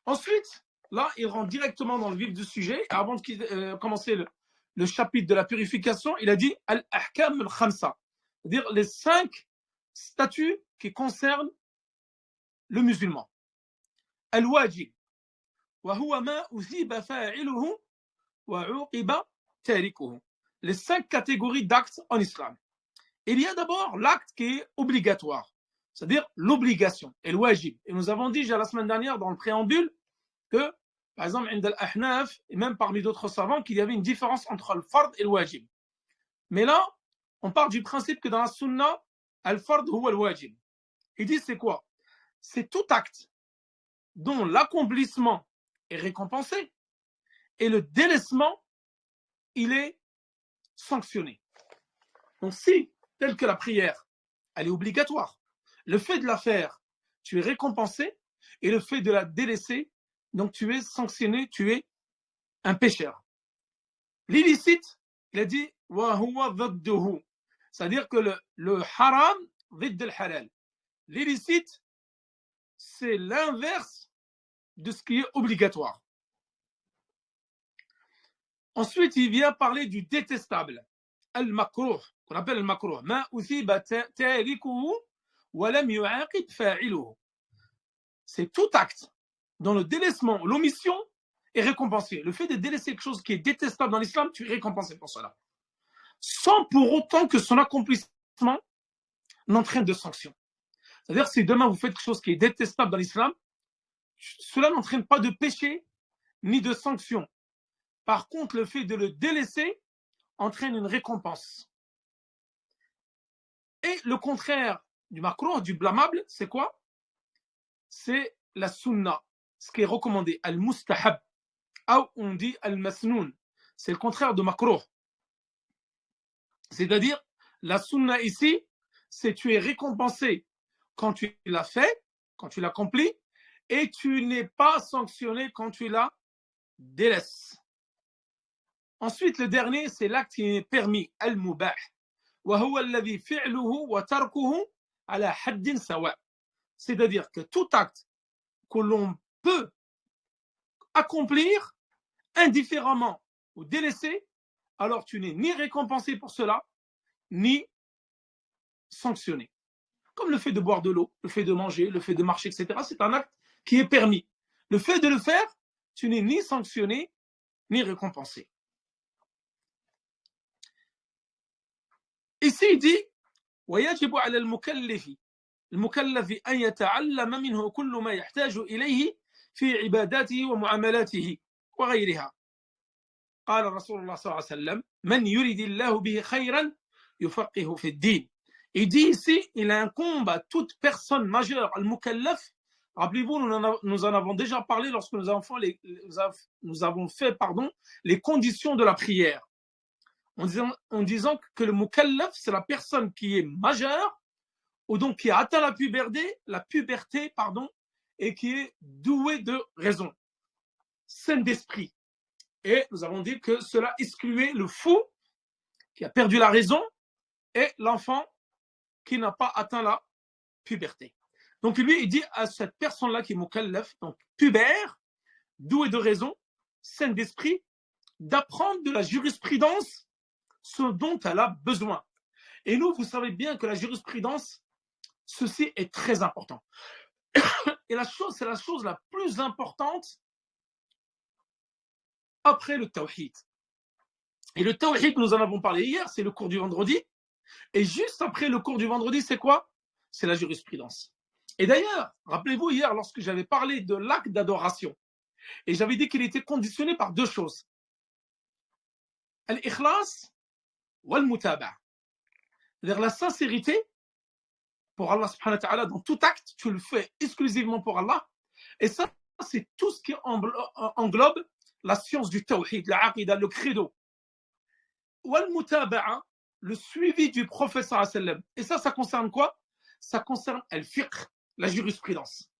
Ensuite, là, il rentre directement dans le vif du sujet. Avant de commencer le chapitre de la purification, il a dit Al-Ahkam al-Khamsa, c'est-à-dire les 5 statuts qui concernent le musulman. Al-Wajib, wa huwa ma uthiba fa'iluhu wa 'uqiba tarikuhu. Les 5 catégories d'actes en islam. Il y a d'abord l'acte qui est obligatoire, c'est-à-dire l'obligation, et le wajib. Et nous avons dit la semaine dernière dans le préambule que, par exemple, عند الأحناف, et même parmi d'autres savants, qu'il y avait une différence entre le fard et le wajib. Mais là, on part du principe que dans la sunna, al-fard huwa al-wajib. Il dit c'est quoi? C'est tout acte dont l'accomplissement est récompensé et le délaissement, il est sanctionné. Donc si, tel que la prière, elle est obligatoire, le fait de la faire, tu es récompensé, et le fait de la délaisser, donc tu es sanctionné, tu es un pécheur. L'illicite, il a dit wa huwa dhadduhu, c'est-à-dire que le haram ضد le halal. L'illicite, c'est l'inverse de ce qui est obligatoire. Ensuite, il vient parler du détestable, al-makruh, qu'on appelle al-makruh, ma uthiba tarikuhu wa lam yu'aqib fa'iluhu. C'est tout acte dont le délaissement, l'omission est récompensé. Le fait de délaisser quelque chose qui est détestable dans l'islam, tu es récompensé pour cela. Sans pour autant que son accomplissement n'entraîne de sanction. C'est-à-dire, si demain vous faites quelque chose qui est détestable dans l'islam, cela n'entraîne pas de péché ni de sanction. Par contre, le fait de le délaisser entraîne une récompense. Et le contraire du makruh, du blâmable, c'est quoi? C'est la sunna, ce qui est recommandé, al-mustahab, ou on dit al-masnoun. C'est le contraire de makruh. C'est-à-dire, la sunna ici, c'est tu es récompensé quand tu l'as fait, quand tu l'accomplis, et tu n'es pas sanctionné quand tu la délaisses. Ensuite, le dernier, c'est l'acte qui est permis, al-mubah. C'est-à-dire que tout acte que l'on peut accomplir indifféremment ou délaisser, alors tu n'es ni récompensé pour cela, ni sanctionné. Comme le fait de boire de l'eau, le fait de manger, le fait de marcher, etc. C'est un acte qui est permis. Le fait de le faire, tu n'es ni sanctionné, ni récompensé. Ici, il dit ويجب على المكلف أن يتعلم منه كل ما يحتاج إليه في عباداته ومعاملاته وغيرها. قال رسول الله صلى الله عليه وسلم من يريد الله به خيرا يفقهه في الدين. Il dit ici, il incombe à toute personne majeure, al-mukallaf. Rappelez-vous, nous en avons déjà parlé lorsque nous avons fait les conditions de la prière. En disant que le mukallaf, c'est la personne qui est majeure, ou donc qui a atteint la puberté, et qui est douée de raison, saine d'esprit. Et nous avons dit que cela excluait le fou, qui a perdu la raison, et l'enfant qui n'a pas atteint la puberté. Donc lui, il dit à cette personne-là qui est mukallaf, donc pubère, douée de raison, saine d'esprit, d'apprendre de la jurisprudence ce dont elle a besoin. Et nous, vous savez bien que la jurisprudence, ceci est très important. Et c'est la chose la plus importante après le tawhid. Et le tawhid, nous en avons parlé hier, c'est le cours du vendredi. Et juste après le cours du vendredi, c'est quoi? C'est la jurisprudence. Et d'ailleurs, rappelez-vous hier, lorsque j'avais parlé de l'acte d'adoration, et j'avais dit qu'il était conditionné par 2 choses. Al-ikhlas wal-mutaba'. C'est-à-dire la sincérité pour Allah subhanahu wa ta'ala dans tout acte, tu le fais exclusivement pour Allah. Et ça, c'est tout ce qui englobe la science du tawhid, la aqidah, le credo. Wal-mutaba'a, le suivi du prophète sallallahu alayhi wa sallam. Et ça concerne quoi? Ça concerne al-fiqh, la jurisprudence.